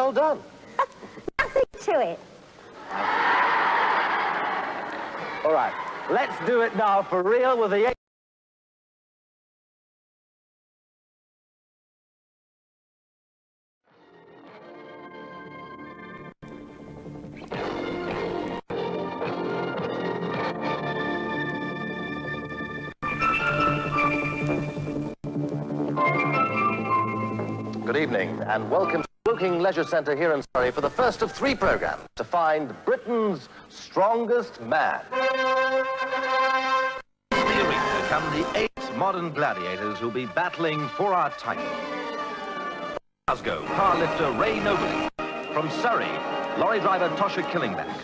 Well done. Nothing to it. All right, let's do it now for real with the... Good evening, and welcome to Woking Leisure Centre here in Surrey for the first of 3 programmes to find Britain's strongest man. In the arena come the 8 modern gladiators who'll be battling for our title. From Glasgow, powerlifter Ray Nobley. From Surrey, lorry driver Tosha Killingback.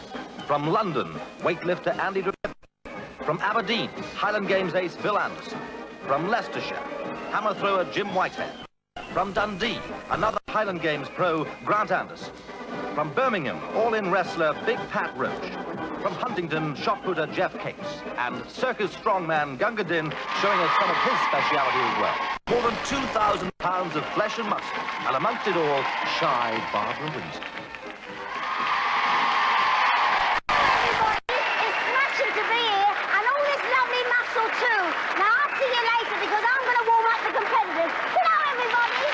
From London, weightlifter Andy Drake. From Aberdeen, Highland Games ace Bill Anderson. From Leicestershire, hammer thrower Jim Whitehead. From Dundee, another Highland Games pro, Grant Anderson. From Birmingham, all-in wrestler Big Pat Roach. From Huntingdon, shot putter Jeff Capes. And circus strongman Gunga Din showing us some of his speciality as well. More than 2,000 pounds of flesh and muscle, and amongst it all, shy Barbara Windsor. Everybody, it's smashing to be here, and all this lovely muscle too. Now, I'll see you later, because I'm going to warm up the competitors. Good night, everybody.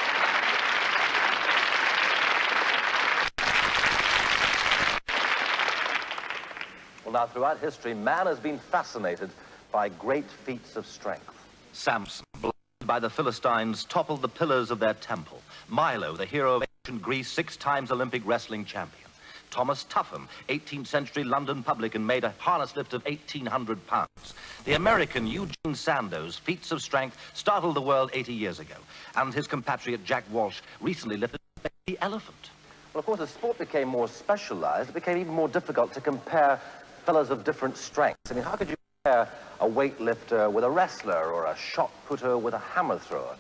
Well, now, throughout history, man has been fascinated by great feats of strength. Samson, blinded by the Philistines, toppled the pillars of their temple. Milo, the hero of ancient Greece, 6 times Olympic wrestling champion. Thomas Tuffham, 18th century London publican, made a harness lift of 1,800 pounds. The American Eugene Sandows' feats of strength startled the world 80 years ago. And his compatriot Jack Walsh recently lifted the elephant. Well, of course, as sport became more specialized, it became even more difficult to compare fellows of different strengths. I mean, how could you compare a weightlifter with a wrestler or a shot putter with a hammer thrower?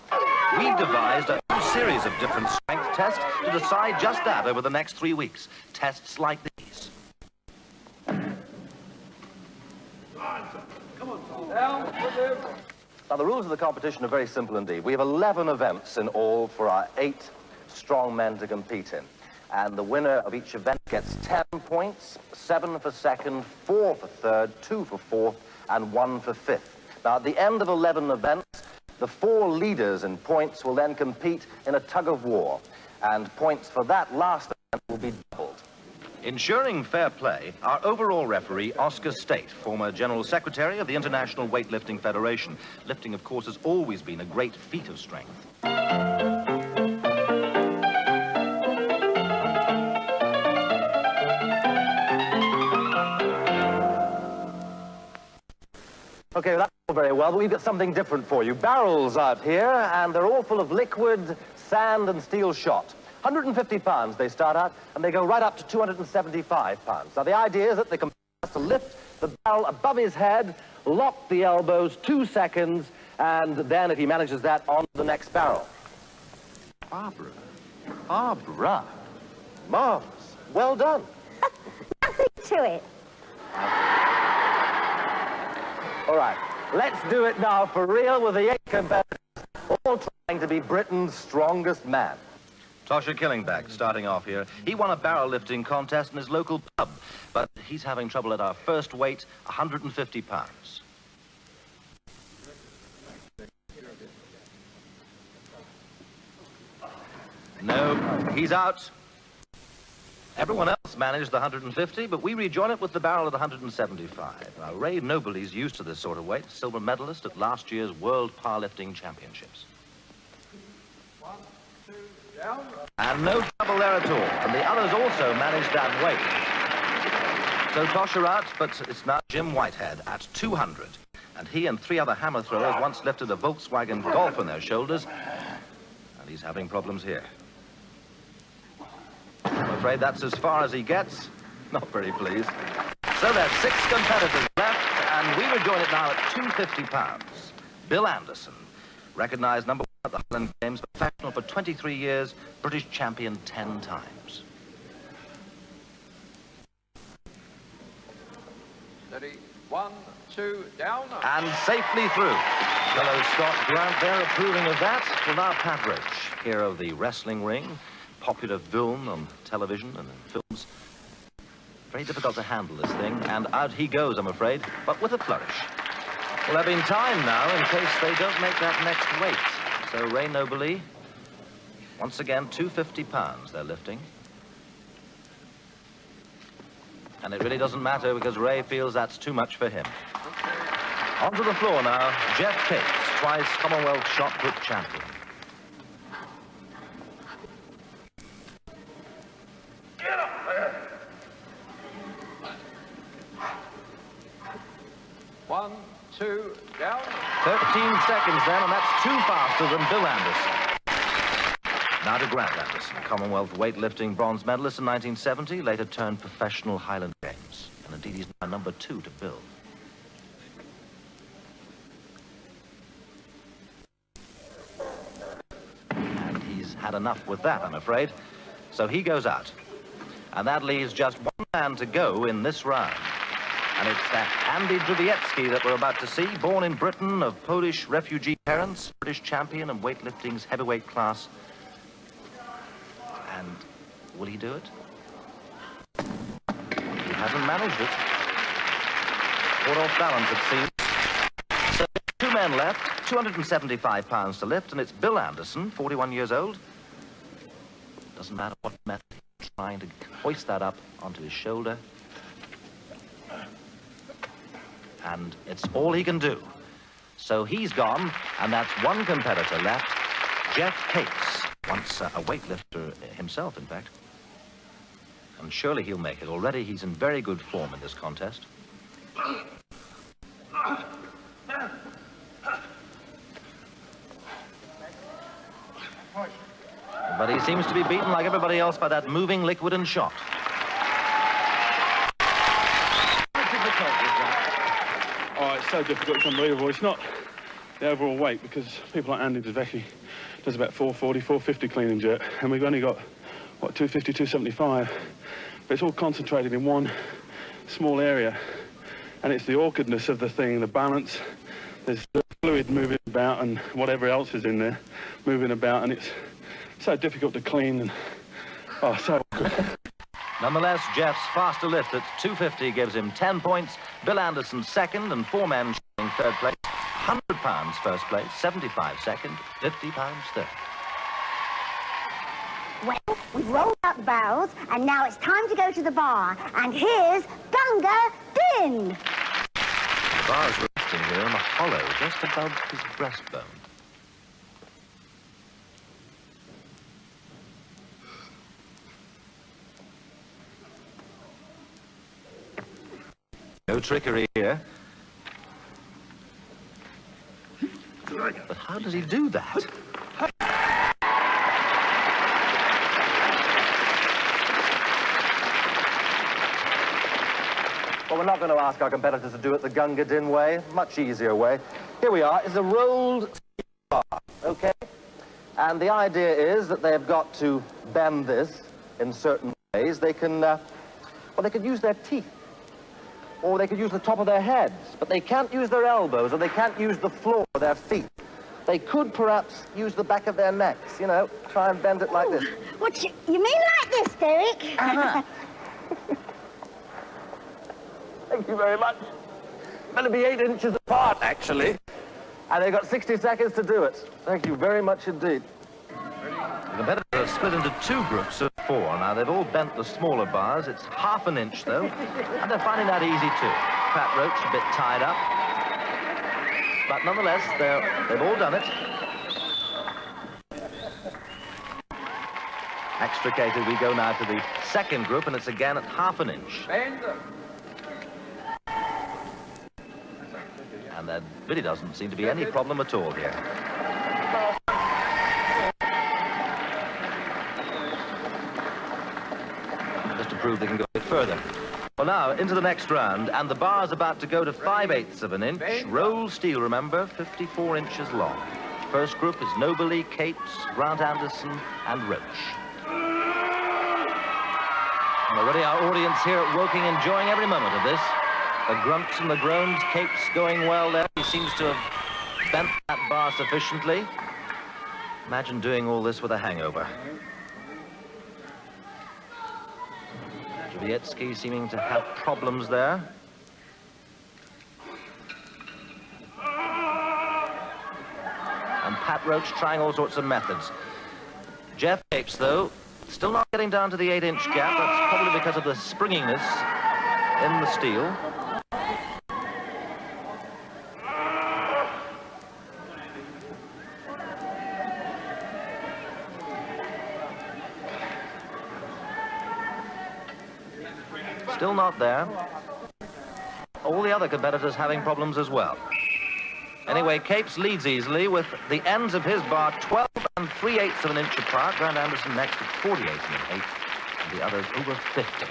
We've devised a new series of different strength tests to decide just that over the next 3 weeks. Tests like these. Now, the rules of the competition are very simple indeed. We have 11 events in all for our 8 strong men to compete in. And the winner of each event gets 10 points, 7 for second, 4 for third, 2 for fourth, and 1 for fifth. Now, at the end of 11 events, the 4 leaders in points will then compete in a tug of war. And points for that last event will be doubled. Ensuring fair play, our overall referee, Oscar State, former General Secretary of the International Weightlifting Federation. Lifting, of course, has always been a great feat of strength. Okay, well, that's all very well, but we've got something different for you. Barrels out here, and they're all full of liquid, sand, and steel shot. 150 pounds they start out, and they go right up to 275 pounds. Now, the idea is that the competitor has to lift the barrel above his head, lock the elbows, 2 seconds, and then, if he manages that, on to the next barrel. Barbara. Marvellous. Well done. Nothing to it. All right, let's do it now for real with the 8 competitors, all trying to be Britain's strongest man. Tosha Killingback starting off here. He won a barrel lifting contest in his local pub, but he's having trouble at our first weight, 150 pounds. No, he's out. Everyone else managed the 150, but we rejoin it with the barrel at 175. Now, Ray Nobley's used to this sort of weight, silver medalist at last year's World Powerlifting Championships. 1, 2, down. And no trouble there at all, and the others also managed that weight. So Tosha out, but it's now Jim Whitehead at 200. And he and 3 other hammer throwers once lifted a Volkswagen Golf on their shoulders, and he's having problems here. I'm afraid that's as far as he gets. Not very pleased. So there's 6 competitors left, and we rejoin it now at 250 pounds. Bill Anderson, recognized number 1 at the Highland Games, professional for 23 years, British champion 10 times. Steady. 1, 2, down. And safely through. Fellow Scott Grant there approving of that. Well, now Pat Roach, hero of the wrestling ring, popular film on television and in films. Very difficult to handle this thing, and out he goes, I'm afraid, but with a flourish. Well, there'll be time now in case they don't make that next weight. So Ray Nobley, once again, 250 pounds they're lifting. And it really doesn't matter because Ray feels that's too much for him. Onto the floor now, Jeff Cates, twice Commonwealth shot put champion. Get up there. 1, 2, down. 13 seconds then, and that's 2 faster than Bill Anderson. Now to Grant Anderson, Commonwealth weightlifting bronze medalist in 1970, later turned professional Highland Games. And indeed, he's now number 2 to Bill. And he's had enough with that, I'm afraid. So he goes out. And that leaves just one man to go in this round. And it's that Andy Drzewiecki that we're about to see, born in Britain of Polish refugee parents, British champion in weightlifting's heavyweight class. And will he do it? He hasn't managed it. Caught off balance, it seems. So 2 men left, 275 pounds to lift, and it's Bill Anderson, 41 years old. Doesn't matter what method he's trying to hoist that up onto his shoulder. And it's all he can do. So he's gone, and that's one competitor left, Jeff Cates, once a weightlifter himself, in fact. And surely he'll make it. Already he's in very good form in this contest. But he seems to be beaten like everybody else by that moving liquid and shot. Oh, it's so difficult, it's unbelievable. It's not the overall weight, because people like Andy Drzewiecki does about 440, 450 clean and jerk, and we've only got, what, 250, 275. But it's all concentrated in one small area, and it's the awkwardness of the thing, the balance. There's the fluid moving about and whatever else is in there moving about, and it's so difficult to clean and, oh, so awkward. Nonetheless, Jeff's faster lift at 250 gives him 10 points. Bill Anderson second, and 4 men in third place. 100 pounds first place, 75 second, 50 pounds third. Well, we've rolled out the barrels, and now it's time to go to the bar. And here's Gunga Din. The bar is resting here in a hollow just above his breastbone. No trickery here. But how does he do that? Well, we're not going to ask our competitors to do it the Gunga Din way, much easier way. Here we are, is a rolled bar, okay? And the idea is that they've got to bend this in certain ways. They can, well, they could use their teeth, or they could use the top of their heads, but they can't use their elbows, or they can't use the floor or their feet. They could perhaps use the back of their necks, you know, try and bend it like this. What, you mean like this, Derek? Uh-huh. Thank you very much. Better be 8 inches apart, actually. And they've got 60 seconds to do it. Thank you very much indeed. The competitors are split into 2 groups of 4. Now, they've all bent the smaller bars. It's ½ an inch, though, and they're finding that easy, too. Pat Roach a bit tied up. But nonetheless, they've all done it. Extricated, we go now to the second group, and it's again at ½ an inch. Bend. And there really doesn't seem to be any problem at all here. Just to prove they can go a bit further. Well, now, into the next round, and the bar's about to go to 5/8 of an inch. Rolled steel, remember, 54 inches long. First group is Nobley, Cates, Grant Anderson, and Roach. And already our audience here at Woking enjoying every moment of this. The grunts and the groans, Cates going well there. He seems to have bent that bar sufficiently. Imagine doing all this with a hangover. Drowiecki seeming to have problems there. And Pat Roach trying all sorts of methods. Jeff Capes, though, still not getting down to the 8-inch gap. That's probably because of the springiness in the steel. Still not there. All the other competitors having problems as well. Anyway, Capes leads easily with the ends of his bar 12 3/8 of an inch apart. Grant Anderson next at 48 1/8, and the others over 50.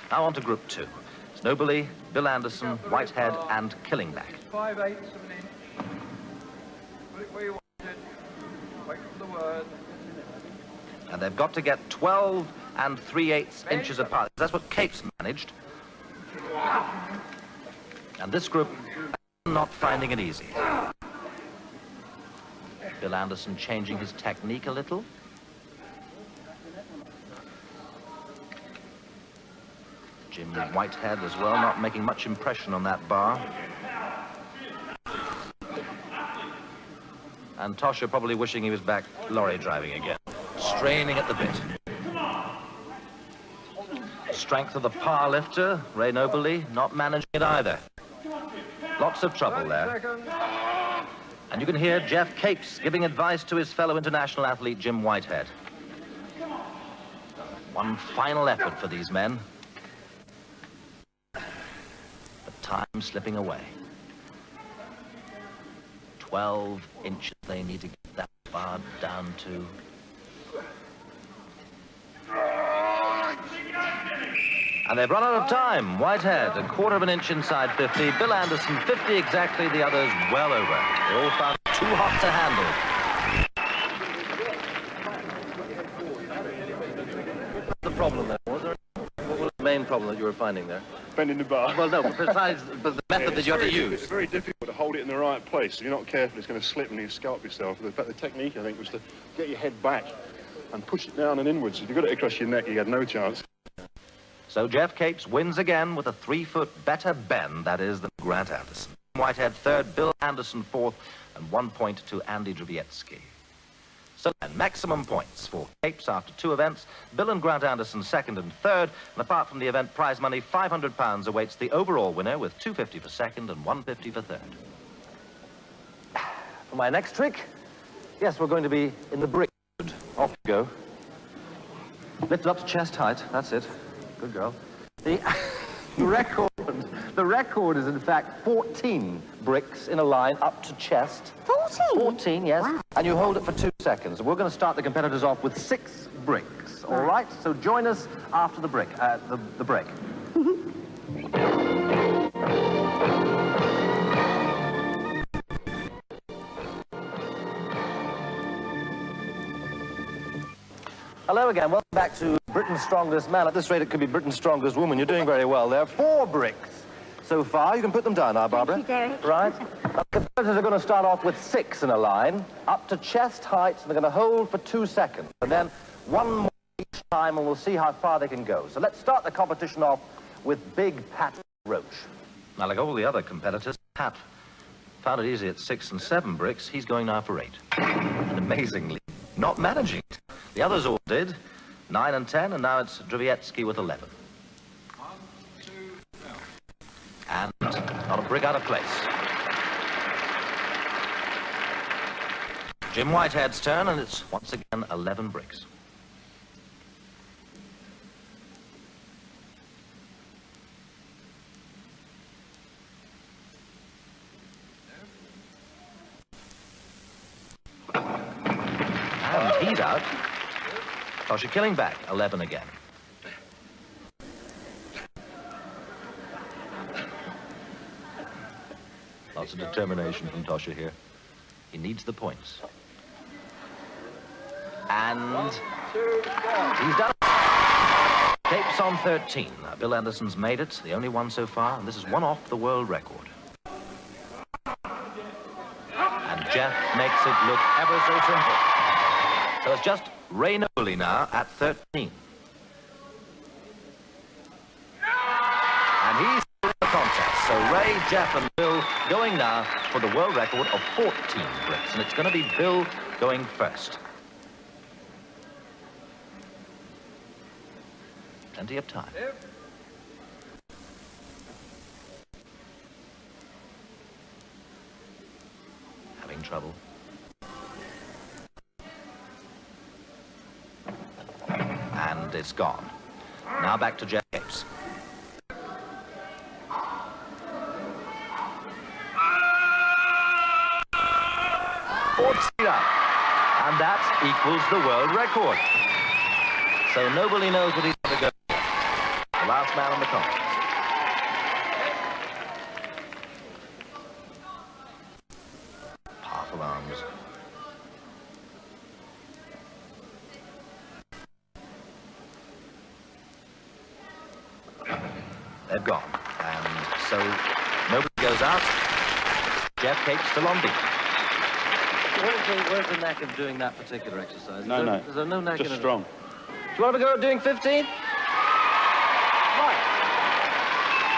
Now on to Group 2. It's Nobly, Bill Anderson, Whitehead, and Killingback. 5/8 of an inch. Put it where you want it. Wait for the word. And they've got to get 12 3/8 inches apart. That's what Capes managed. And this group not finding it easy. Bill Anderson changing his technique a little. Jim Whitehead as well, not making much impression on that bar. And Tosha probably wishing he was back lorry driving again. Straining at the bit. Strength of the power lifter, Ray Nobly, not managing it either. Lots of trouble there. And you can hear Jeff Capes giving advice to his fellow international athlete, Jim Whitehead. One final effort for these men. But time slipping away. 12 inches they need to get that bar down to. And they've run out of time. Whitehead, 1/4 of an inch inside 50. Bill Anderson, 50 exactly. The others well over. They all found it too hot to handle. The problem there, was there? What was the main problem that you were finding there? Bending the bar. Well, no, besides the method that you have to use. It's very difficult to hold it in the right place. If you're not careful, it's going to slip and you scalp yourself. The technique, I think, was to get your head back and push it down and inwards. If you got it across your neck, you had no chance. So Jeff Capes wins again with a 3-foot better bend, that is, than Grant Anderson. Whitehead third, Bill Anderson fourth, and 1 point to Andy Drowiecki. So then, maximum points for Capes after 2 events. Bill and Grant Anderson second and third. And apart from the event prize money, £500 awaits the overall winner with $250 for second and $150 for third. For my next trick, yes, we're going to be in the brick. Off you go. Lift up to chest height, that's it. Good girl. The record is in fact 14 bricks in a line up to chest. 14? 14, yes. Wow. And you hold it for 2 seconds. We're going to start the competitors off with 6 bricks. All right? So join us after the break. The break. Hello again. Welcome back to Britain's Strongest Man. At this rate, it could be Britain's Strongest Woman. You're doing very well. There are 4 bricks so far. You can put them down now, Barbara. Thank you, Derek. Right. The competitors are going to start off with 6 in a line, up to chest height, and they're going to hold for 2 seconds. And then 1 more each time, and we'll see how far they can go. So let's start the competition off with Big Pat Roach. Now, like all the other competitors, Pat found it easy at 6 and 7 bricks. He's going now for 8. And amazingly, not managing it. The others all did, 9 and 10, and now it's Drowiecki with 11. 1, 2, now. And not a brick out of place. Jim Whitehead's turn, and it's once again 11 bricks. And he's out. Tosha Killingback, 11 again. Lots of determination from Tosha here. He needs the points. And he's done it. Capes on 13. Bill Anderson's made it, the only one so far, and this is 1 off the world record. And Jeff makes it look ever so simple. So it's just Ray Nobly now at 13. Jeff and Bill going now for the world record of 14 grips, and it's going to be Bill going first. Plenty of time. Having trouble. And it's gone. Now back to Jeff Capes. And that equals the world record. So nobody knows what he's going to go for. The last man on the contest. Powerful arms. They've gone. And so nobody goes out. Jeff Capes still on beat. Where's the knack of doing that particular exercise? No. Is there no knack Just in it? strong. Do you want to go doing 15? Right.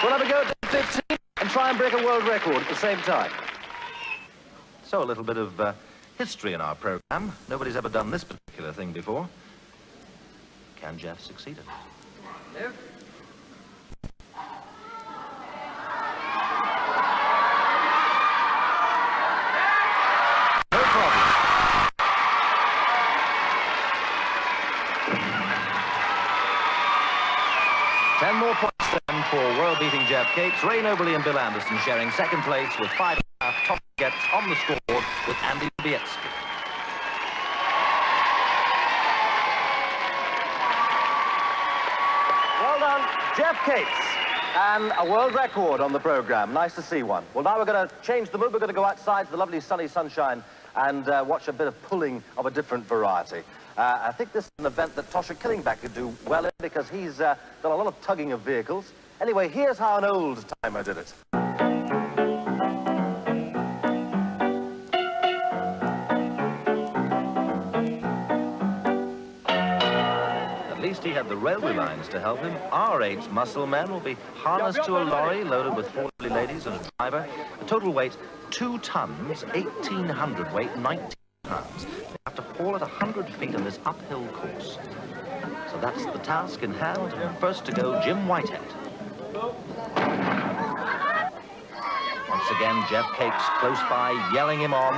Do you want to go doing 15 and try and break a world record at the same time? So a little bit of history in our program. Nobody's ever done this particular thing before. Can Jeff succeed in it? Yep. No problem. Ten more points then for world-beating Jeff Capes. Ray Nobley and Bill Anderson sharing second place with 5.5 top gets on the scoreboard with Andy Bietsky. Well done, Jeff Capes. And a world record on the program. Nice to see one. Well, now we're going to change the mood. We're going to go outside to the lovely sunny sunshine and watch a bit of pulling of a different variety. I think this is an event that Tosher Killingback could do well in because he's done a lot of tugging of vehicles. Anyway, here's how an old timer did it. At least he had the railway lines to help him. Our 8 muscle men will be harnessed to a lorry loaded with 4 lovely ladies and a driver. The total weight, 2 tons, 1,800 weight, 19 pounds. They have to fall at 100 feet on this uphill course. So that's the task in hand. First to go, Jim Whitehead. Once again, Jeff Capes close by, yelling him on.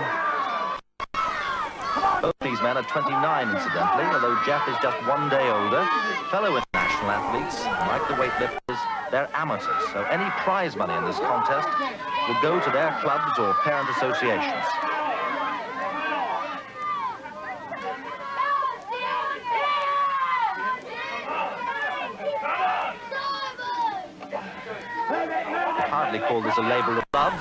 Both these men are 29, incidentally, although Jeff is just 1 day older. Fellow international athletes, like the weightlifters, they're amateurs, so any prize money in this contest will go to their clubs or parent associations. Hardly call this a labor of love.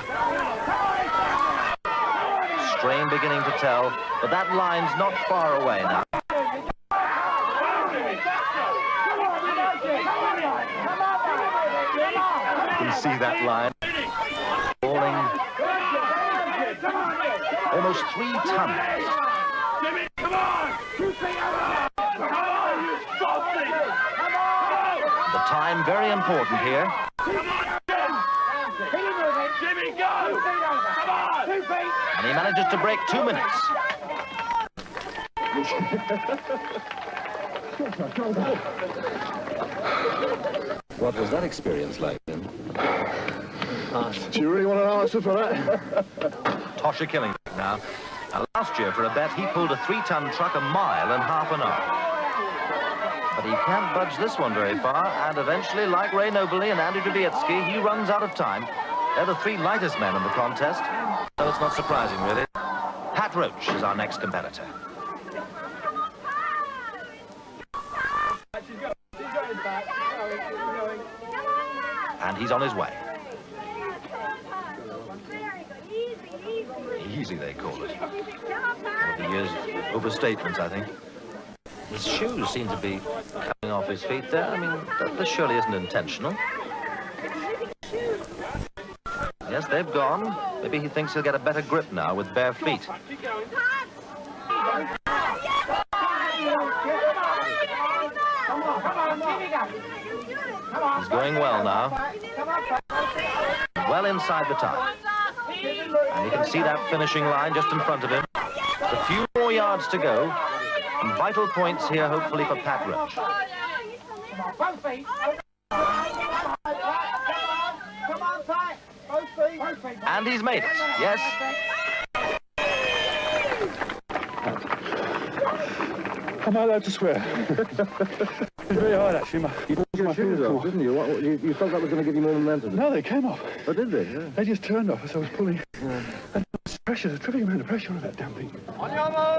Strain beginning to tell, but that line's not far away now. You can see that line falling almost 3 tons. The time very important here. And he manages to break 2 minutes. What was that experience like then? Do you really want an answer for that? Tosher Killingback now. Now, last year, for a bet, he pulled a 3-ton truck a mile in half an hour. But he can't budge this one very far, and eventually, like Ray Nobley and Andy Dubietsky, he runs out of time. They're the 3 lightest men in the contest, so it's not surprising, really. Pat Roach is our next competitor. And he's on his way. Easy, they call it. Over the years, overstatements, I think. His shoes seem to be coming off his feet there. I mean, this surely isn't intentional. Yes, they've gone. Maybe he thinks he'll get a better grip now with bare feet. He's going well now. well inside the time. And you can see that finishing line just in front of him. A few more yards to go. And vital points here, hopefully, for Pat Roach. And he's made it, yes. Am I allowed to swear? It's very hard, actually. You took your shoes off, didn't you? You thought that was going to give you more momentum? No, they came off. Oh, did they? Yeah. They just turned off as I was pulling. Yeah. And pressure, there's a terrific amount of pressure on that damn thing.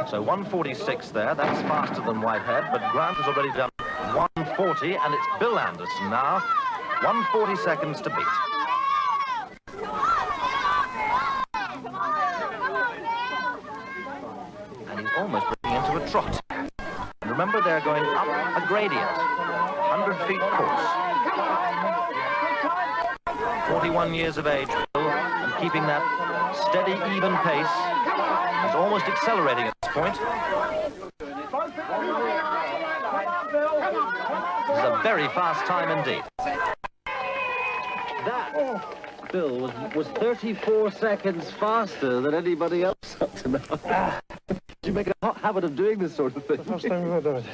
So 146 there, that's faster than Whitehead, but Grant has already done 140, and it's Bill Anderson now. 140 seconds to beat. And he's almost breaking into a trot. And remember, they're going up a gradient, 100 feet course. 41 years of age, Bill, and keeping that steady, even pace. He's almost accelerating at this point. This is a very fast time indeed. That, Bill, was 34 seconds faster than anybody else up to now. You make a hot habit of doing this sort of thing. First time we've ever done it.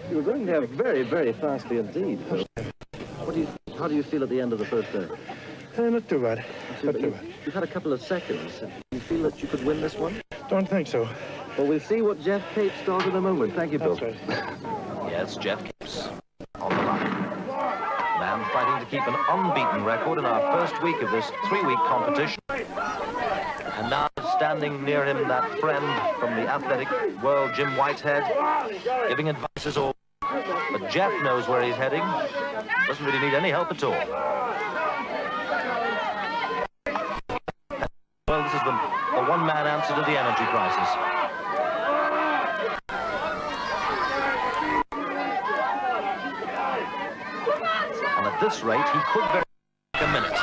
You were going there very, very fastly indeed, Bill. How do you feel at the end of the first day? Not too bad. Not too bad. You've had a couple of seconds. Do you feel that you could win this one? Don't think so. Well, we'll see what Jeff Capes does in a moment. Thank you, Bill. That's right. Yes, Jeff Capes on the line. Man fighting to keep an unbeaten record in our first week of this 3-week competition. And now standing near him, that friend from the athletic world, Jim Whitehead, giving advice as all. But Jeff knows where he's heading. Doesn't really need any help at all. Well, this is the one-man answer to the energy crisis. And at this rate, he could very much take a minute.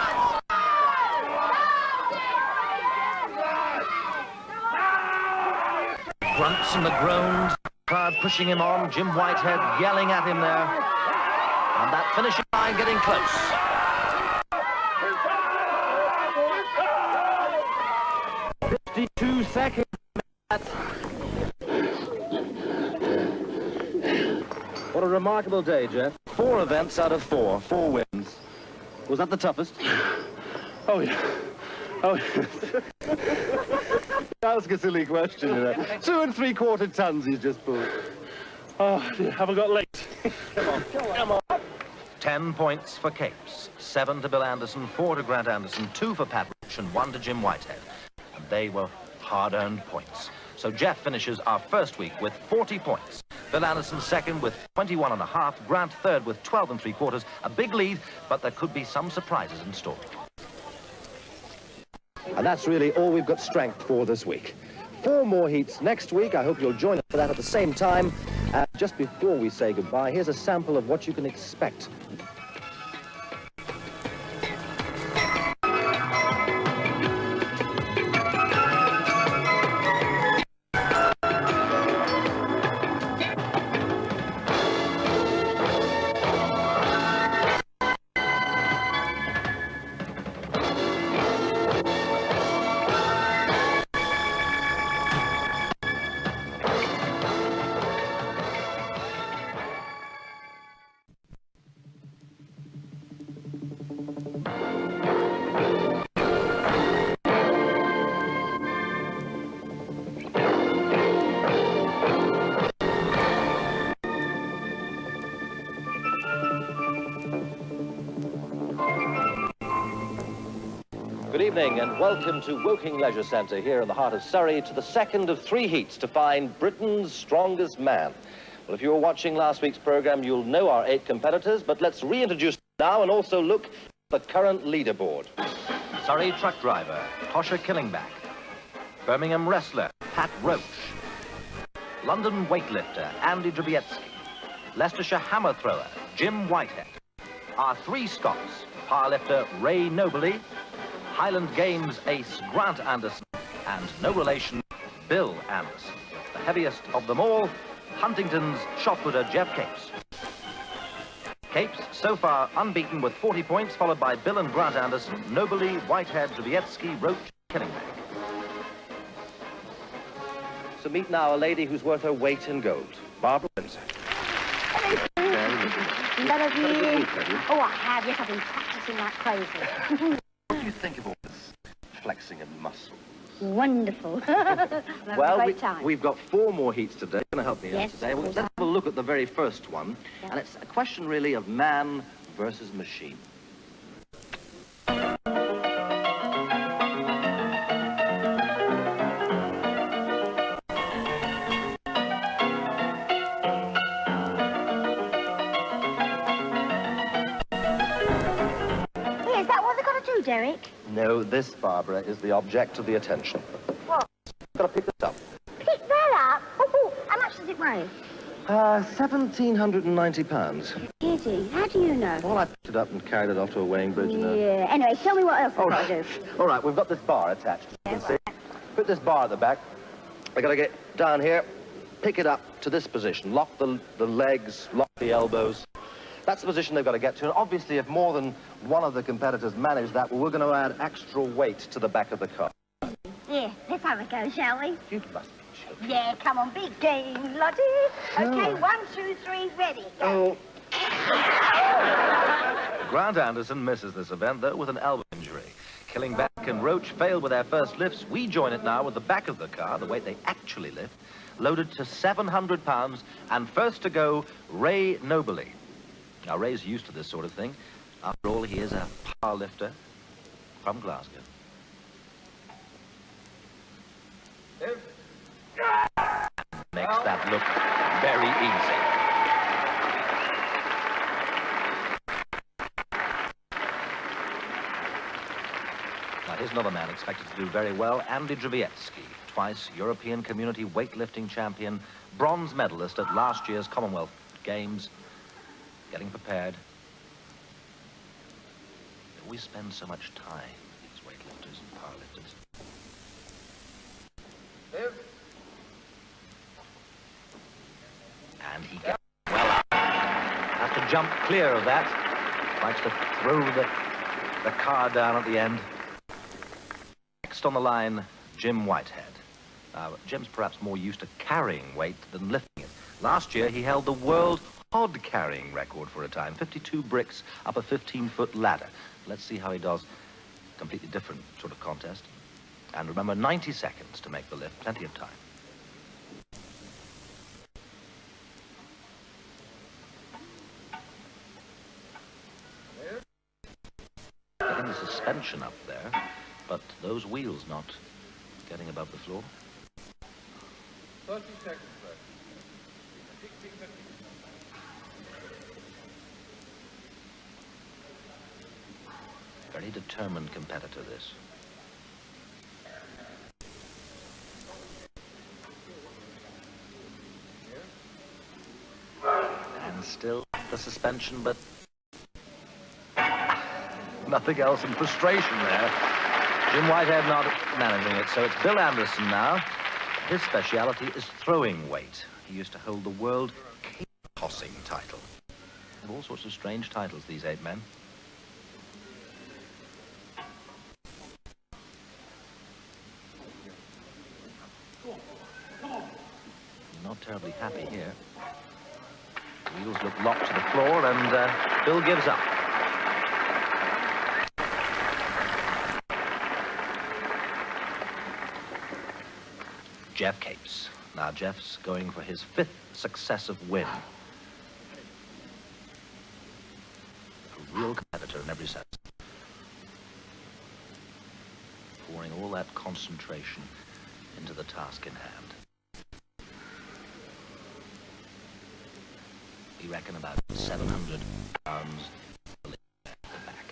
Grunts and the groans, crowd pushing him on, Jim Whitehead yelling at him there. And that finishing line getting close. "52 seconds. What a remarkable day, Jeff. 4 events out of 4 wins. Was that the toughest? Oh, yeah. Oh, yeah. Ask a silly question, you know. 2 3/4 tons he's just pulled. Oh, dear, have I got legs? Come on. 10 points for Capes, 7 to Bill Anderson, 4 to Grant Anderson, 2 for Pat Roach, and 1 to Jim Whitehead. And they were hard-earned points. So Jeff finishes our first week with 40 points. Bill Anderson second with 21.5, Grant third with 12 3/4. A big lead, but there could be some surprises in store. And that's really all we've got strength for this week. 4 more heats next week. I hope you'll join us for that at the same time. Just before we say goodbye, here's a sample of what you can expect. Good evening and welcome to Woking Leisure Centre here in the heart of Surrey to the second of 3 heats to find Britain's strongest man. Well, if you were watching last week's programme, you'll know our 8 competitors, but let's reintroduce them now and also look at the current leaderboard. Surrey truck driver, Tosha Killingback. Birmingham wrestler, Pat Roach. London weightlifter, Andy Drzewiecki. Leicestershire hammer thrower, Jim Whitehead. Our 3 Scots, powerlifter Ray Nobley, Highland Games ace Grant Anderson, and no relation, Bill Anderson. The heaviest of them all, Huntington's shot putter Jeff Capes. Capes, so far unbeaten with 40 points, followed by Bill and Grant Anderson, Nobly, Whitehead, Zubiecki, Roach, Killingbank. So meet now a lady who's worth her weight in gold, Barbara Windsor. None of you. Oh, I have. Yes, I've been practicing like crazy. What do you think of all this flexing of muscle? Wonderful. Well, we've got 4 more heats today. Going to help me out Yes, today. Well, of course. let's have a look at the very first one. Yeah. And it's a question really of man versus machine. Is that what they've got to do, Derek? No, this, Barbara, is the object of the attention. What? You've got to pick this up. Pick that up? Oh, how much does it weigh? 1,790 pounds. Easy. How do you know? Well, I picked it up and carried it off to a weighing bridge. Yeah. Anyway, tell me what else I've got to do. All right, we've got this bar attached. You can see. Put this bar at the back. I've got to get down here, pick it up to this position, lock the legs, lock the elbows. That's the position they've got to get to. And obviously, if more than one of the competitors manage that, well, we're going to add extra weight to the back of the car. Yeah, let's have a go, shall we? You must be joking. Yeah, come on, big game, Lottie. Okay, 1, 2, 3, ready. Go. Grant Anderson misses this event, though, with an elbow injury. Killingbank and Roach failed with their first lifts. We join it now with the back of the car, the weight they actually lift, loaded to 700 pounds. And first to go, Ray Nobly. Now, Ray's used to this sort of thing. After all, he is a power lifter from Glasgow. Makes that look very easy. Now, here's another man expected to do very well, Andy Zubiecki, twice European Community weightlifting champion, bronze medalist at last year's Commonwealth Games, getting prepared. They always spend so much time, these weightlifters and powerlifters. And he gets well up. Has to jump clear of that. Likes to throw the car down at the end. Next on the line, Jim Whitehead. Jim's perhaps more used to carrying weight than lifting it. Last year, he held the world hod carrying record for a time, 52 bricks up a 15-foot ladder. Let's see how he does. Completely different sort of contest. And remember, 90 seconds to make the lift, plenty of time. Getting the suspension up there, but those wheels not getting above the floor. 30 seconds left. Very determined competitor, this. And still the suspension, but nothing else in frustration there. Jim Whitehead not managing it, so it's Bill Anderson now. His speciality is throwing weight. He used to hold the world cape tossing title. They have all sorts of strange titles, these 8 men. Not terribly happy here. Wheels look locked to the floor, and Bill gives up. Jeff Capes. Now Jeff's going for his 5th successive win. A real competitor in every sense. Pouring all that concentration into the task in hand. We reckon about 700 pounds to lift at the back.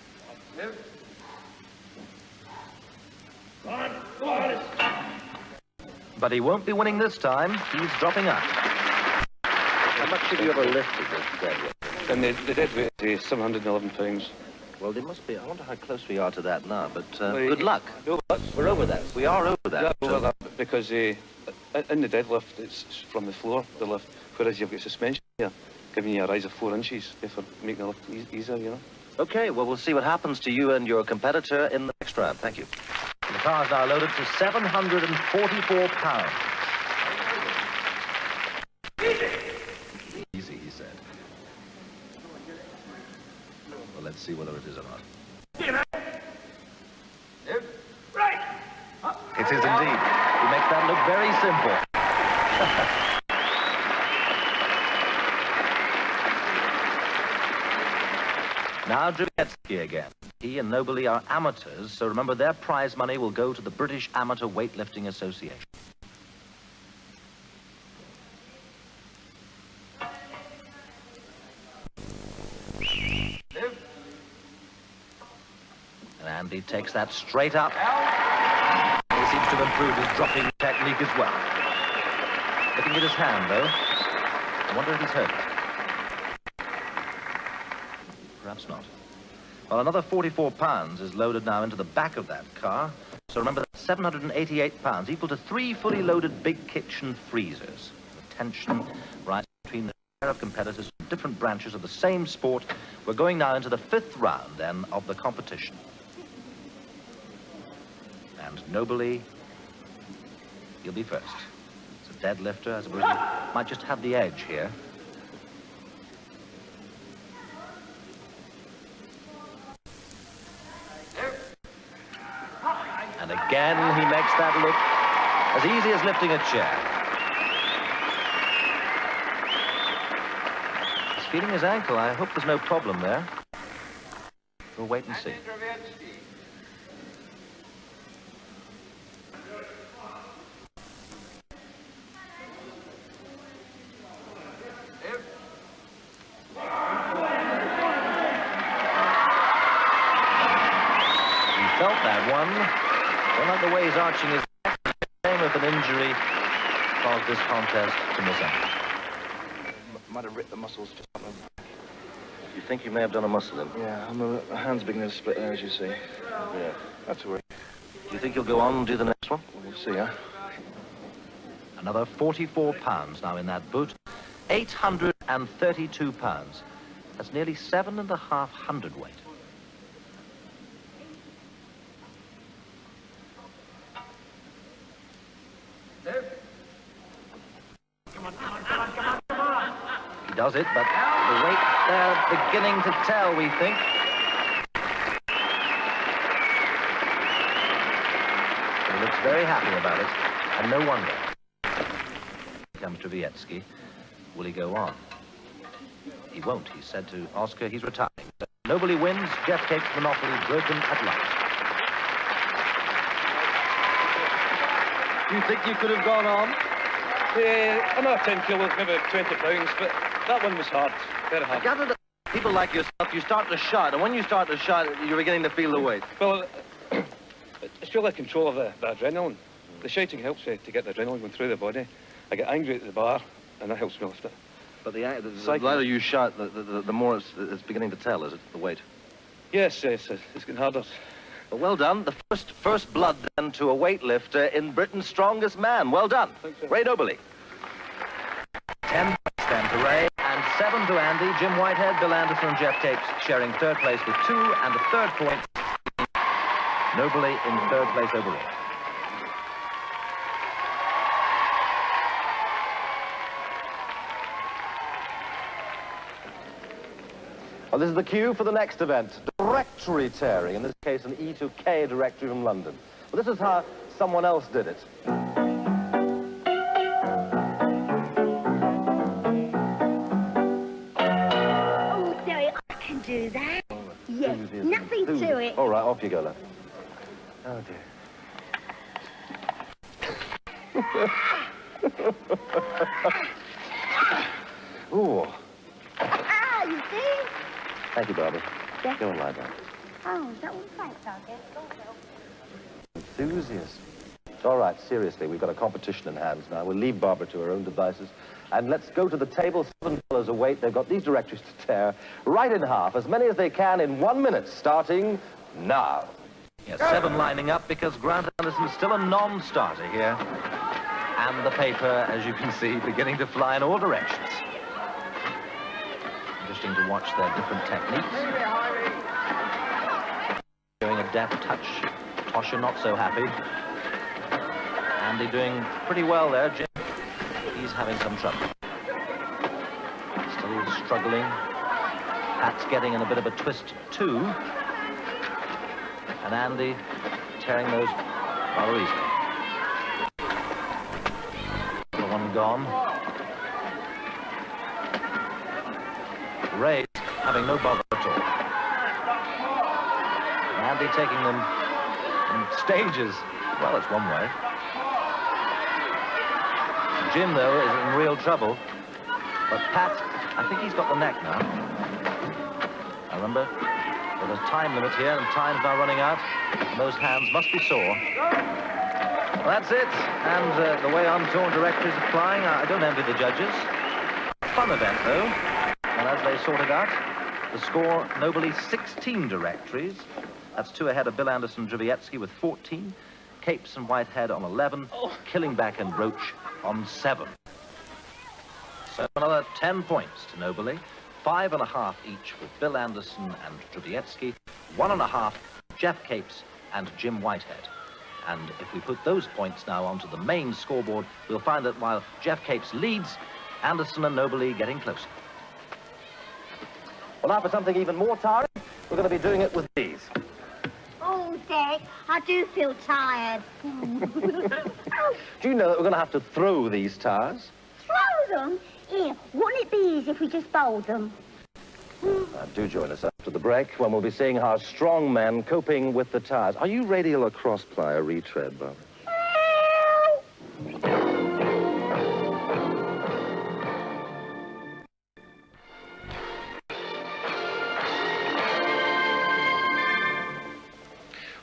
But he won't be winning this time. He's dropping out. How much have you ever lifted this deadlift? And the deadlift is 711 pounds. Well, there must be. I wonder how close we are to that now, but Well, good luck. We're over that. We are over that. Yeah, over that, because in the deadlift, it's from the floor, the lift, whereas you've got suspension here. giving you a rise of 4 inches for making it look easier, you know. Okay, well, we'll see what happens to you and your competitor in the next round. Thank you. The car is now loaded to 744 pounds. Easy, he said. Well, let's see whether it is or not. It is indeed. He makes that look very simple. Now Drzewiecki again. He and Nobili are amateurs, so remember their prize money will go to the British Amateur Weightlifting Association. And Andy takes that straight up. He seems to have improved his dropping technique as well. Looking at his hand, though. I wonder if he's hurt. Perhaps not. Well, another 44 pounds is loaded now into the back of that car. So remember, that's 788 pounds, equal to 3 fully loaded big kitchen freezers. The tension right between the pair of competitors from different branches of the same sport. We're going now into the 5th round, then, of the competition. And Nobili, he'll be first. It's a deadlifter, I suppose he might just have the edge here. And again, he makes that look as easy as lifting a chair. He's feeling his ankle. I hope there's no problem there. We'll wait and see. He felt that one. Don't like the way he's arching his neck. Same with an injury caused this contest to miss out. Might have ripped the muscles just up. You think you may have done a muscle in? Yeah, my hand's beginning to split there, as you see. Yeah. That's all right. Do you think you'll go on and do the next one? We'll see, huh? Another 44 pounds now in that boot. 832 pounds. That's nearly 7.5 hundredweight. He does it, but the weight there beginning to tell, we think. But he looks very happy about it, and no wonder. Here comes Drzewiecki. Will he go on? He won't. He said to Oscar he's retiring. So Nobili wins. Jeff Cape's monopoly broken at last. You think you could have gone on? Another 10 kilos, maybe 20 pounds, but that one was hard, very I hard. gather that people like yourself, you start to shot, and when you start to shot, you're beginning to feel the weight. Well, it's really control of the adrenaline. The shouting helps you to get the adrenaline going through the body. I get angry at the bar, and that helps me lift it. But the louder you shot, the more it's beginning to tell, is it, the weight? Yes, it's getting harder. Well, well done. The first blood, then, to a weightlifter in Britain's strongest man. Well done. Thanks, sir. Ray Nobili. 10 points then to Ray, and 7 to Andy. Jim Whitehead, Bill Anderson, and Jeff Capes sharing 3rd place with 2, and the 3rd point. Nobili in 3rd place overall. Well, this is the cue for the next event, directory tearing, in this case an E to K directory from London. Well, this is how someone else did it. Oh, sorry, I can do that. Yes, nothing to it. All right, off you go, then. Oh, dear. Ooh. Ah, you see? Thank you, Barbara. Yeah. Go and lie down. Oh, that was right, Sergeant. Enthusiast. All right, seriously, we've got a competition in hands now. We'll leave Barbara to her own devices. And let's go to the table, $7 a weight. They've got these directories to tear right in half, as many as they can in 1 minute, starting now. Yes, 7 lining up because Grant Anderson's still a non-starter here. And the paper, as you can see, beginning to fly in all directions. interesting to watch their different techniques. Doing a deft touch. Tosha not so happy. Andy doing pretty well there. Jim, he's having some trouble. Still struggling. Pat's getting in a bit of a twist too. And Andy tearing those rather easily. The one gone. Ray having no bother at all. Andy taking them in stages. Well, it's one way. Jim, though, is in real trouble. But Pat, I think he's got the neck now. I remember there's a time limit here, and time's now running out. And those hands must be sore. Well, that's it. And the way untorn directories are flying, I don't envy the judges. Fun event, though. And as they sort it out, the score nobly 16 directories. That's 2 ahead of Bill Anderson and Drzewiecki with 14. Capes and Whitehead on 11. Killingback and Roach on 7. So another 10 points to Nobly. 5.5 each with Bill Anderson and Drzewiecki. 1.5 Jeff Capes and Jim Whitehead. And if we put those points now onto the main scoreboard, we'll find that while Jeff Capes leads, Anderson and Nobly getting closer. Well, now for something even more tiring, we're going to be doing it with these. Oh, Dick, I do feel tired. Do you know that we're going to have to throw these tires? Throw them? Here, wouldn't it be easy if we just bowled them? Do join us after the break when we'll be seeing how strong men coping with the tires. Are you radial or cross-ply or retread, Bob?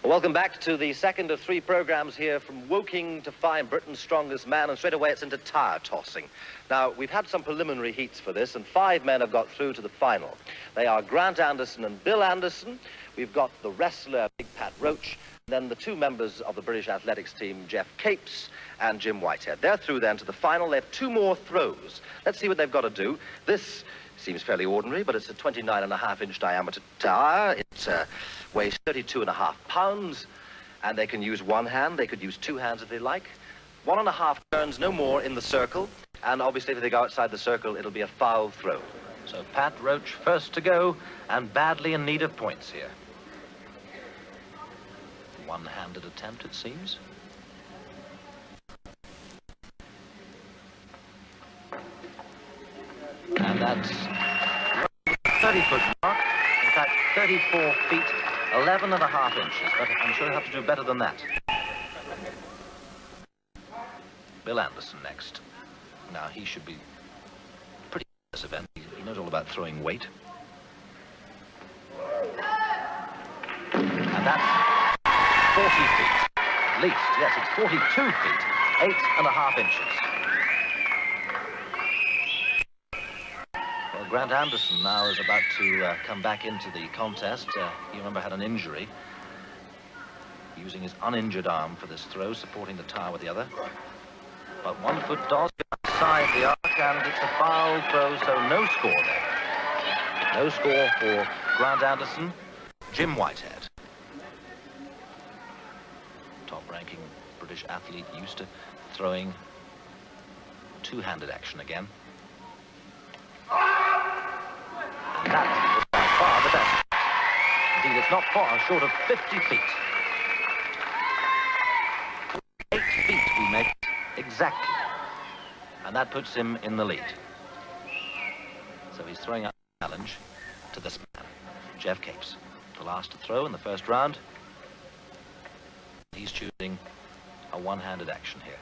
Welcome back to the second of 3 programs here from Woking to find Britain's strongest man, and straight away it's into tire tossing. Now, we've had some preliminary heats for this, and 5 men have got through to the final. They are Grant Anderson and Bill Anderson. We've got the wrestler, Big Pat Roach, and then the 2 members of the British athletics team, Jeff Capes and Jim Whitehead. They're through then to the final. They have 2 more throws. Let's see what they've got to do. This seems fairly ordinary, but it's a 29.5-inch diameter tire. It weighs 32.5 pounds, and they can use one hand. They could use 2 hands if they like. 1.5 turns, no more, in the circle. And obviously, if they go outside the circle, it'll be a foul throw. So Pat Roach first to go, and badly in need of points here. One-handed attempt, it seems. And that's 30-foot mark. In fact, 34 feet, 11.5 inches. But I'm sure he'll have to do better than that. Bill Anderson next. Now, he should be pretty good at this event. He knows all about throwing weight. And that's 40 feet. At least, yes, it's 42 feet, 8.5 inches. Grant Anderson now is about to come back into the contest. You remember had an injury. Using his uninjured arm for this throw, supporting the tire with the other. But 1 foot does go outside the arc, and it's a foul throw, so no score there. No score for Grant Anderson. Jim Whitehead. Top-ranking British athlete, used to throwing 2-handed action again. And that is by far the best. Indeed, it's not far short of 50 feet. 8 feet we make exactly. And that puts him in the lead. So he's throwing out a challenge to this man, Jeff Capes. The last to throw in the first round. He's choosing a one-handed action here.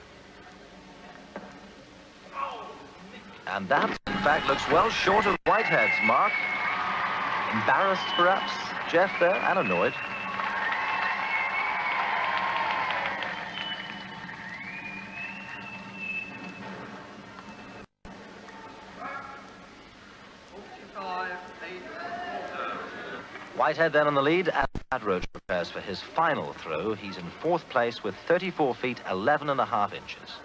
And that, in fact, looks well short of Whitehead's mark. Embarrassed, perhaps, Jeff there, and annoyed. Whitehead then in the lead, and Pat Roach prepares for his final throw. He's in 4th place with 34 feet, 11.5 inches.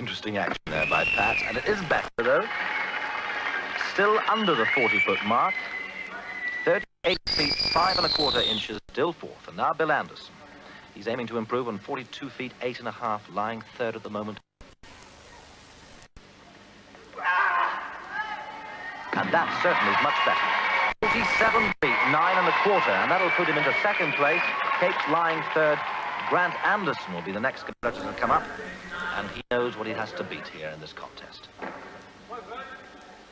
Interesting action there by Pat, and it is better, though. Still under the 40-foot mark. 38 feet, 5 1/4 inches, still fourth. And now Bill Anderson. He's aiming to improve on 42 feet, 8 1/2, lying third at the moment. And that certainly is much better. 47 feet, 9 1/4, and that'll put him into second place. Capes lying third. Grant Anderson will be the next competitor to come up, and he knows what he has to beat here in this contest.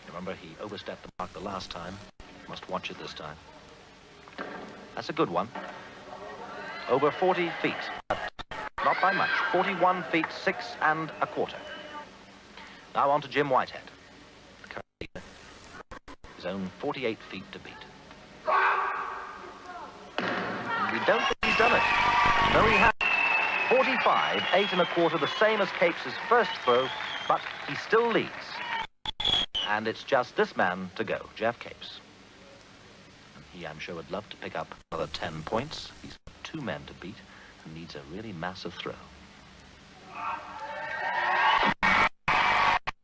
Remember, he overstepped the mark the last time. Must watch it this time. That's a good one. Over 40 feet, but not by much. 41 feet, 6 1/4. Now on to Jim Whitehead. His own 48 feet to beat. And we don't think he's done it. No, he hasn't. 45, 8 1/4, the same as Capes' first throw, but he still leads. And it's just this man to go, Jeff Capes. And he, I'm sure, would love to pick up another 10 points. He's got 2 men to beat and needs a really massive throw.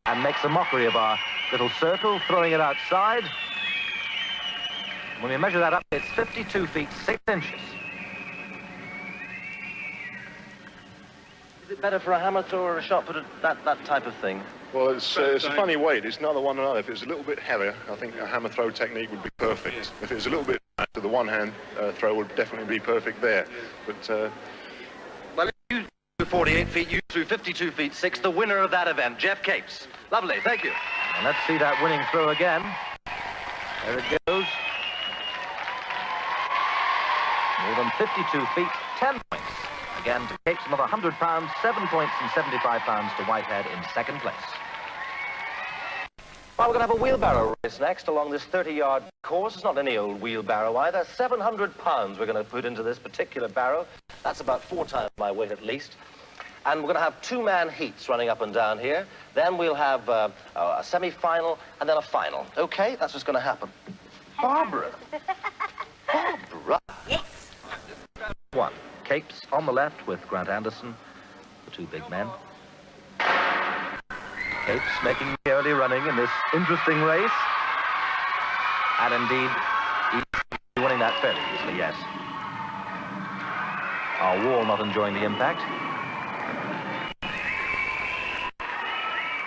And makes a mockery of our little circle, throwing it outside. When we measure that up, it's 52 feet, 6 inches. Is it better for a hammer throw or a shot put, that type of thing? Well, it's a funny weight. It's neither one or another. If it was a little bit heavier, I think a hammer throw technique would be perfect. If it was a little bit lighter, the one-hand throw would definitely be perfect there. But well, you threw 48 feet, you threw 52 feet 6. The winner of that event, Jeff Capes. Lovely, thank you. And let's see that winning throw again. There it goes. More than 52 feet, 10 points. Again to Capes, another 100 pounds, 7 points and 75 pounds to Whitehead in second place. Well, we're going to have a wheelbarrow race next along this 30-yard course. It's not any old wheelbarrow either. 700 pounds we're going to put into this particular barrow. That's about 4 times my weight at least. And we're going to have 2-man heats running up and down here. Then we'll have a semi-final and then a final. Okay, that's what's going to happen. Barbara. Barbara. Yes. 1. Capes on the left with Grant Anderson, the 2 big men. Capes making the early running in this interesting race. And indeed, he's winning that fairly easily, yes. Our wall not enjoying the impact.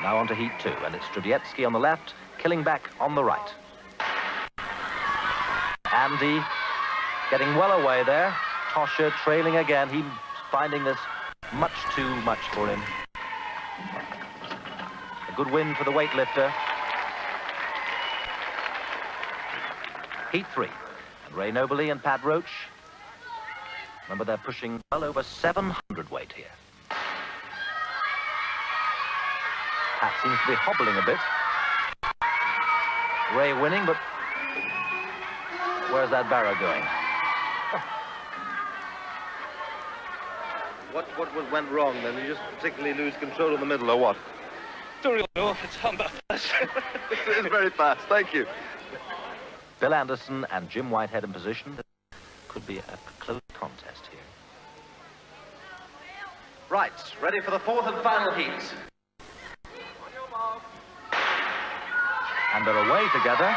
Now on to heat 2, and it's Strubietsky on the left, Killingback on the right. Andy getting well away there. Tosher trailing again. He's finding this much too much for him. A good win for the weightlifter. Heat 3. And Ray Nobley and Pat Roach. Remember, they're pushing well over 700 weight here. Pat seems to be hobbling a bit. Ray winning, but where's that barrow going? What went wrong then? Did you just particularly lose control in the middle or what? Don't really know if it's humble. It's very fast, thank you. Bill Anderson and Jim Whitehead in position. Could be a close contest here. Right, ready for the 4th and final heat. And they're away together.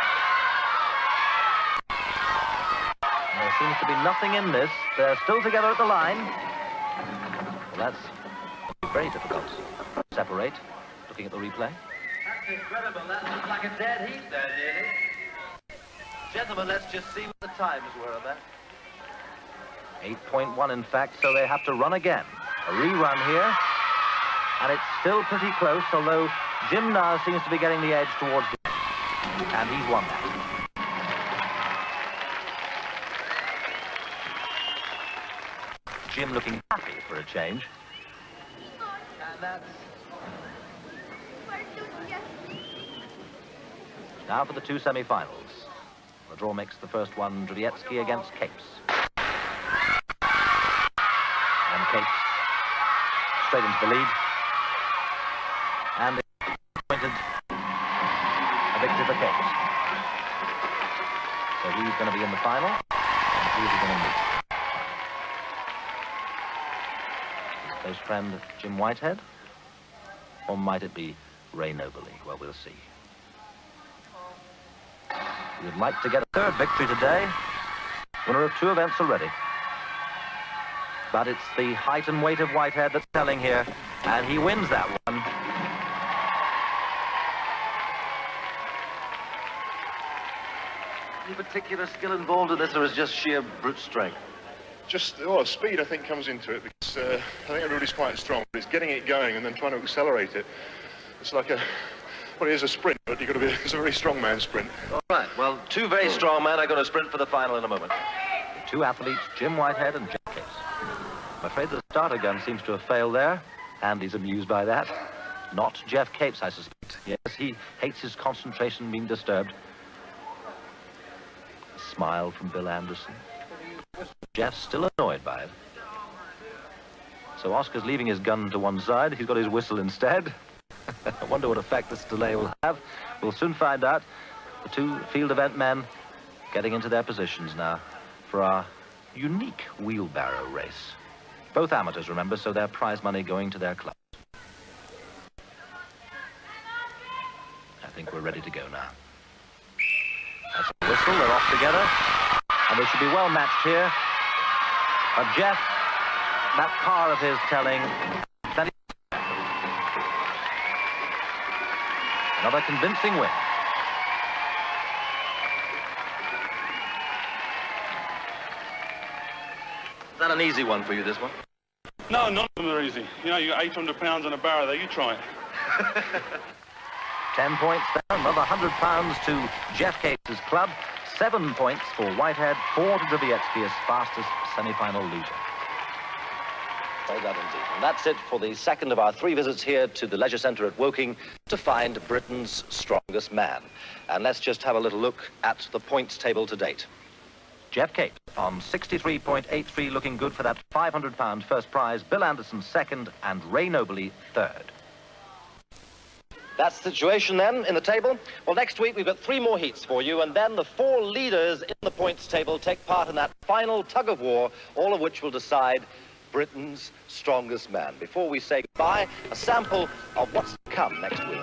And there seems to be nothing in this. They're still together at the line. Well, that's very difficult to separate, looking at the replay. That's incredible. That looks like a dead heat there, nearly. Gentlemen, let's just see what the times were on that. 8.1, in fact, so they have to run again. A rerun here. And it's still pretty close, although Jim now seems to be getting the edge towards the end. And he's won that. Jim looking happy for a change. And that's... Now for the 2 semi-finals. The draw makes the first one Drudietsky against Capes. And Capes straight into the lead. And pointed a victory for Capes. So he's going to be in the final. And who's he going to meet? His close friend Jim Whitehead. or might it be Ray Nobley? Well, we'll see. He would like to get a third victory today. Winner of 2 events already. But it's the height and weight of Whitehead that's telling here, and he wins that one. Any particular skill involved in this, or is it just sheer brute strength? Just, well, speed, I think, comes into it, because I think everybody's quite strong, but it's getting it going and then trying to accelerate it. It's like a, well, it is a sprint, but you've got to be, it's a very strong man sprint. All right, well, 2 very strong men are going to sprint for the final in a moment. The 2 athletes, Jim Whitehead and Jeff Capes. I'm afraid the starter gun seems to have failed there. Andy's amused by that. Not Jeff Capes, I suspect. Yes, he hates his concentration being disturbed. A smile from Bill Anderson. Jeff's still annoyed by it. So Oscar's leaving his gun to one side. He's got his whistle instead. I wonder what effect this delay will have. We'll soon find out. The 2 field event men getting into their positions now for our unique wheelbarrow race. Both amateurs, remember, so their prize money going to their club. I think we're ready to go now. That's a whistle, they're off together. And they should be well matched here. But Jeff, that car of his telling that another convincing win. Is that an easy one for you, this one? No, none of them are easy. You know, you got 800 pounds on a barrow there, you try it. 10 points down, another 100 pounds to Jeff Capes' club. 7 points for Whitehead, 4 to Drzewiecki as fastest semi-final loser. Say that indeed. And that's it for the second of our 3 visits here to the Leisure Centre at Woking to find Britain's strongest man. And let's just have a little look at the points table to date. Jeff Capes on 63.83, looking good for that £500 first prize. Bill Anderson second, and Ray Nobley third. That's the situation then in the table. Well, next week we've got 3 more heats for you, and then the 4 leaders in the points table take part in that final tug of war, all of which will decide Britain's strongest man. Before we say goodbye, a sample of what's to come next week.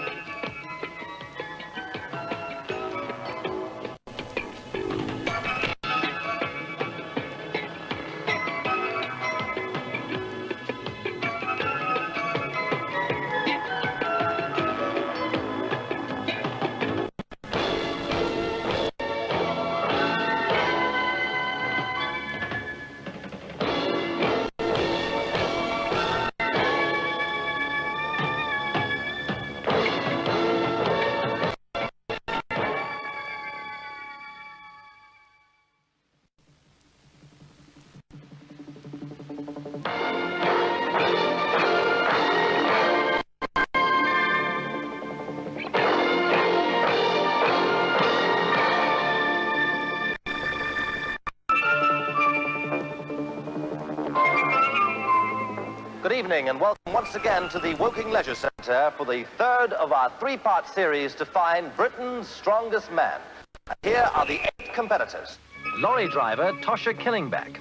Good evening and welcome once again to the Woking Leisure Centre for the 3rd of our 3-part series to find Britain's strongest man. And here are the 8 competitors. Lorry driver Tosha Killingback.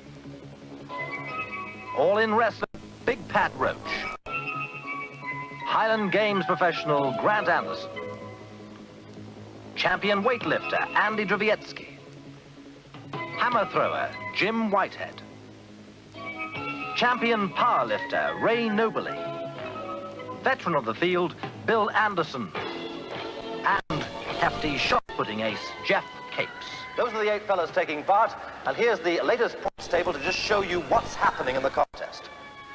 All-in wrestler Big Pat Roach. Highland Games professional Grant Anderson. Champion weightlifter Andy Drzewiecki. Hammer thrower Jim Whitehead. Champion powerlifter Ray Nobley. Veteran of the field Bill Anderson. And hefty shot-putting ace Jeff Capes. Those are the 8 fellas taking part, and here's the latest points table to just show you what's happening in the contest.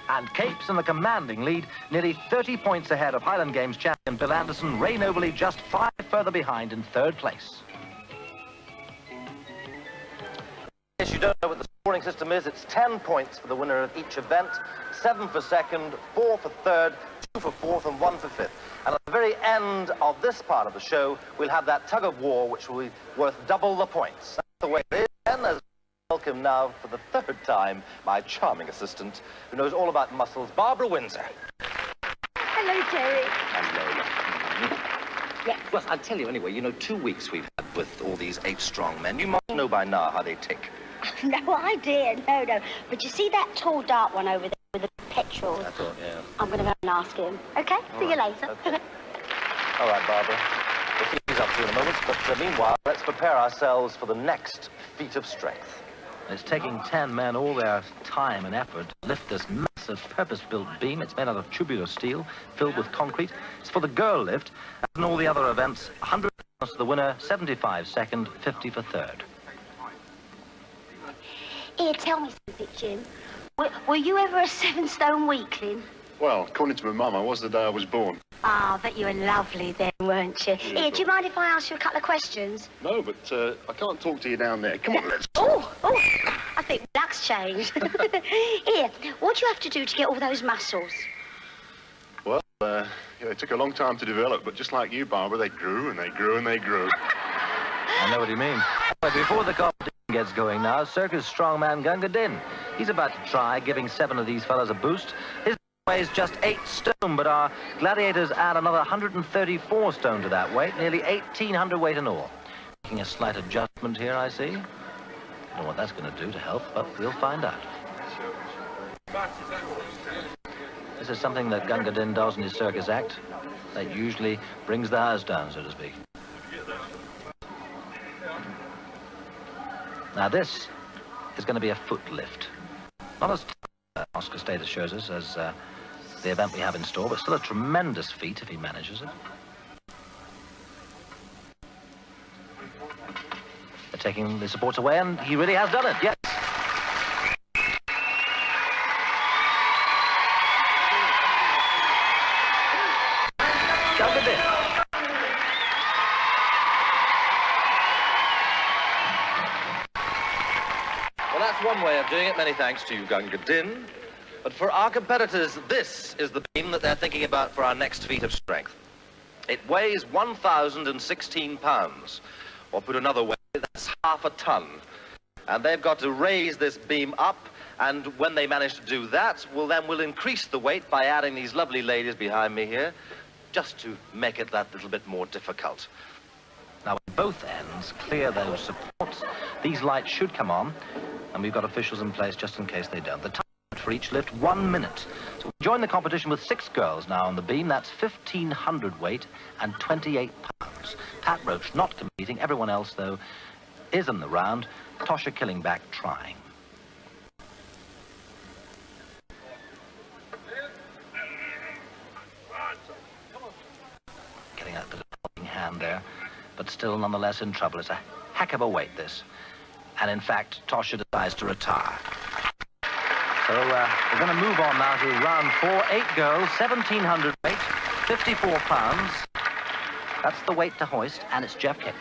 And Capes in the commanding lead, nearly 30 points ahead of Highland Games champion Bill Anderson. Ray Nobley just 5 further behind in 3rd place. In case you don't know what the scoring system is, it's 10 points for the winner of each event, 7 for second, 4 for third, 2 for fourth, and 1 for fifth. And at the very end of this part of the show, we'll have that tug of war, which will be worth double the points. That's the way it is. And as welcome now for the 3rd time, my charming assistant, who knows all about muscles, Barbara Windsor. Hello, Terry. Hello. Yes. Well, I'll tell you anyway, you know, 2 weeks we've had with all these 8 strong men. You must know by now how they tick. No idea, no. But you see that tall, dark one over there with the petrol. I thought, yeah. I'm going to go and ask him. Okay, see you later. Okay. All right, Barbara. We'll see what he's up to in a moment, but meanwhile, let's prepare ourselves for the next feat of strength. It's taking 10 men all their time and effort to lift this massive purpose-built beam. It's made out of tubular steel, filled with concrete. It's for the girl lift. As in all the other events, 100 pounds to the winner, 75 second, 50 for third. Here, tell me something, Jim. Were you ever a 7-stone weakling? Well, according to my mum, I was the day I was born. Ah, but you were lovely then, weren't you? Here, do you mind if I ask you a couple of questions? No, but I can't talk to you down there. Come on, let's... Oh, I think that's changed. Here, what do you have to do to get all those muscles? Well, yeah, they took a long time to develop, but just like you, Barbara, they grew and they grew and they grew. I know what you mean. But before the competition gets going now, circus strongman Gunga Din. He's about to try giving 7 of these fellas a boost. His weighs just 8 stone, but our gladiators add another 134 stone to that weight, nearly 1,800 weight in all. Making a slight adjustment here, I see. Don't know what that's going to do to help, but we'll find out. This is something that Gunga Din does in his circus act. That usually brings the house down, so to speak. Now this is going to be a foot lift. Not as Oscar Status shows us as the event we have in store, but still a tremendous feat if he manages it. They're taking the supports away, and he really has done it, yes. Gunga Din. Well, that's one way of doing it. Many thanks to you, Gunga Din. But for our competitors, this is the beam that they're thinking about for our next feat of strength. It weighs 1,016 pounds, or put another way, that's half a ton. And they've got to raise this beam up, and when they manage to do that, we'll increase the weight by adding these lovely ladies behind me here, just to make it that little bit more difficult. Now, at both ends, clear those supports. These lights should come on, and we've got officials in place just in case they don't. The time for each lift, 1 minute. So we join the competition with 6 girls now on the beam. That's 1,500 weight and 28 pounds. Pat Roach not competing. Everyone else, though, is in the round. Tosha Killingback trying. Getting out the helping hand there, but still nonetheless in trouble. It's a heck of a weight, this. And in fact, Tosha decides to retire. So we're going to move on now to round 4. 8 girls, 1,700 weight, 54 pounds. That's the weight to hoist, and it's Jeff Capes.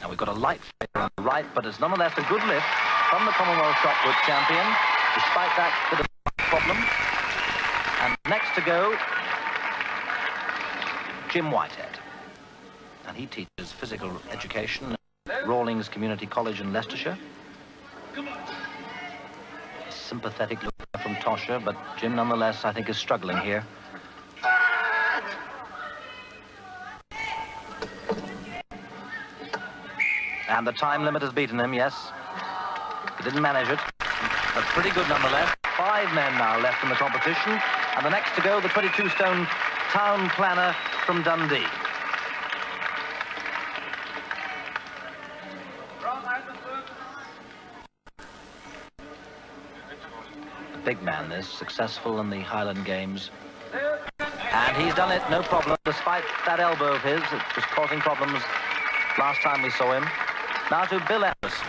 Now we've got a light failure on the right, but it's nonetheless a good lift from the Commonwealth shot put champion, despite that bit of problem. And next to go, Jim Whitehead. And he teaches physical education at Rawlings Community College in Leicestershire. A sympathetic look from Tosha, but Jim nonetheless, I think, is struggling here. And the time limit has beaten him, yes. He didn't manage it, but pretty good nonetheless. 5 men now left in the competition. And the next to go, the 22-stone town planner from Dundee. A big man, this, successful in the Highland Games. And he's done it, no problem, despite that elbow of his. It was causing problems last time we saw him. Now to Bill Anderson.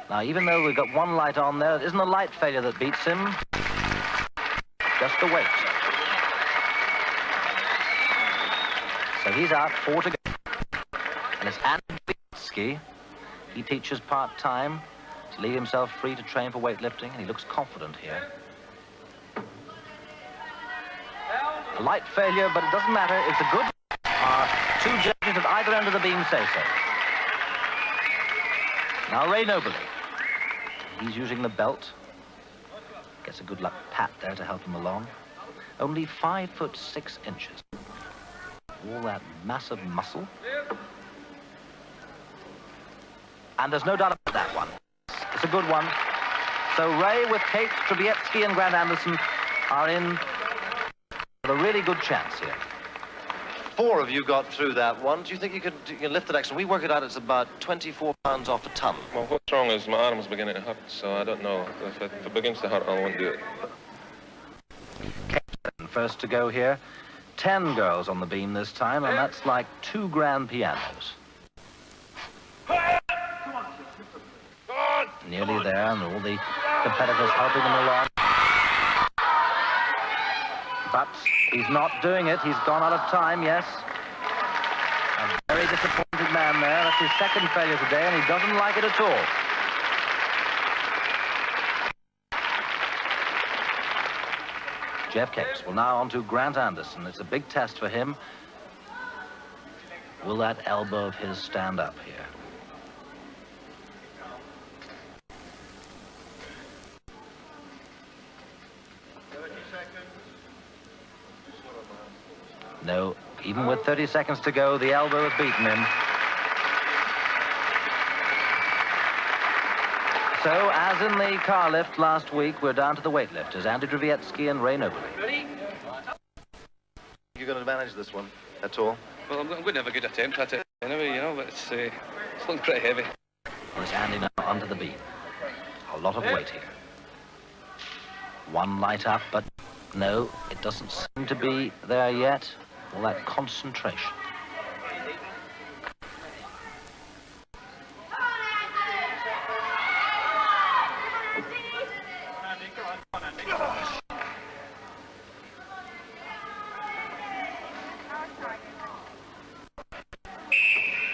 Now, even though we've got 1 light on there, it isn't a light failure that beats him, just the weight. So he's out, 4 to go. And it's Andy Bitsky. He teaches part-time to leave himself free to train for weightlifting, and he looks confident here. A light failure, but it doesn't matter. It's a good. 2 judges at either end of the beam say so. Now Ray Nobley. He's using the belt. Gets a good luck pat there to help him along. Only 5'6". All that massive muscle. And there's no doubt about that one. It's a good one. So Ray with Kate, Trubetsky and Grant Anderson are in with a really good chance here. 4 of you got through that one. Do you think you can lift the next one? We work it out, it's about 24 pounds off a ton. Well, what's wrong is my arm's beginning to hurt, so I don't know. If it begins to hurt, I won't do it. Kate first to go here. 10 girls on the beam this time, and that's like 2 grand pianos. Nearly there, and all the competitors helping them along. But he's not doing it. He's gone out of time, yes. A very disappointed man there. That's his second failure today, and he doesn't like it at all. Jeff Capes. Well, now on to Grant Anderson. It's a big test for him. Will that elbow of his stand up here? No, even with 30 seconds to go, the elbow has beaten him. So, as in the car lift last week, we're down to the weightlifters, Andy Drzewiecki and Ray Nobley. You're going to manage this one at all? Well, I'm going to have a good attempt at it anyway, you know, but it's looking pretty heavy. Well, it's Andy now onto the beam. A lot of weight here. One light up, but no, it doesn't seem to be there yet. All that concentration.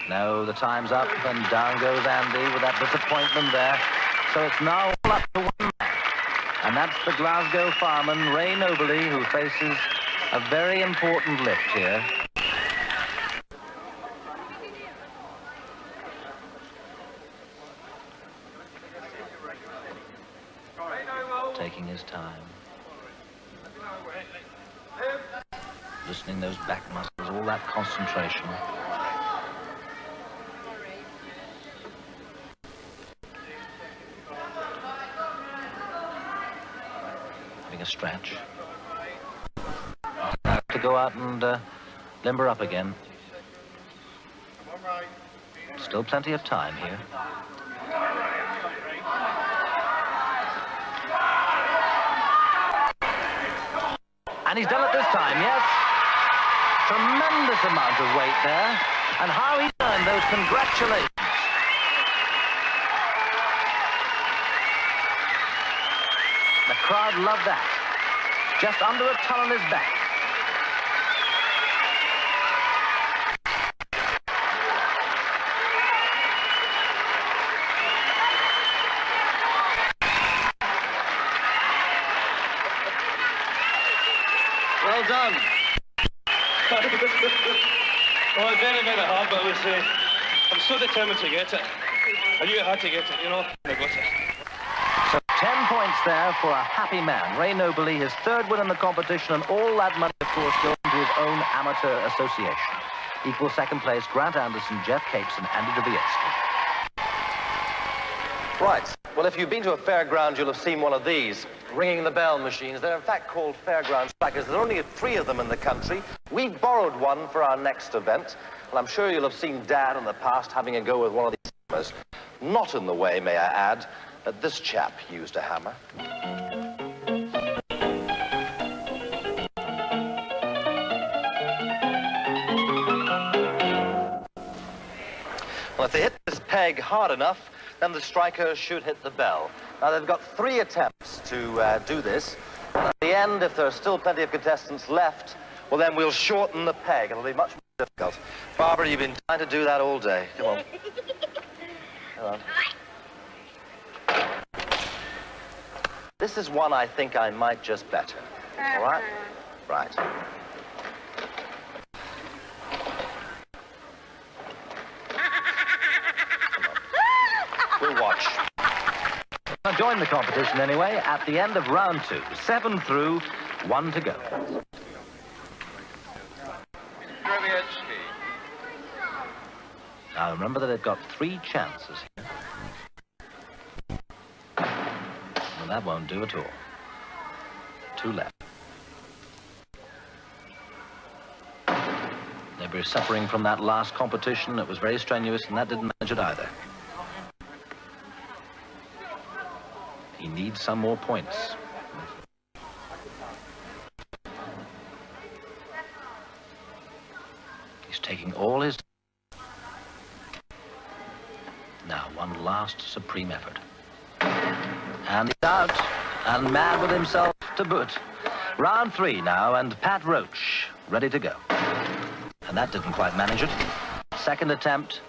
No, the time's up, and down goes Andy with that disappointment there. So it's now all up to one man. And that's the Glasgow fireman, Ray Nobley, who faces a very important lift here. Taking his time. Loosening those back muscles, all that concentration. Having a stretch. To go out and limber up again. Still plenty of time here. And he's done it this time, yes. Tremendous amount of weight there. And how he earned those congratulations. The crowd loved that. Just under a ton on his back. Well done. Well, very, very hard, but I'm so determined to get it. I knew I had to get it, you know, and I got it. So 10 points there for a happy man. Ray Nobley, his third win in the competition, and all that money, of course, going to his own amateur association. Equal second place, Grant Anderson, Jeff Capes, and Andy Drzewiecki. Right. Well, if you've been to a fairground, you'll have seen one of these ringing the bell machines. They're in fact called fairground strikers. There are only 3 of them in the country. We borrowed one for our next event, and I'm sure you'll have seen Dad in the past having a go with one of these hammers. Not in the way, may I add, that this chap used a hammer. Well, if they hit this peg hard enough, then the striker should hit the bell. Now, they've got 3 attempts to do this. And at the end, if there's still plenty of contestants left, well, then we'll shorten the peg. It'll be much more difficult. Barbara, you've been trying to do that all day. Come on. Come on. This is one I think I might just better. All right? Right. We'll watch. joined the competition anyway at the end of round 2. 7 through, 1 to go. Now remember that they've got 3 chances here. Well, that won't do at all. 2 left. They were suffering from that last competition. It was very strenuous, and that didn't manage it either. He needs some more points. He's taking all his... Now, one last supreme effort. And he's out, and mad with himself to boot. Round 3 now, and Pat Roach ready to go. And that didn't quite manage it. Second attempt,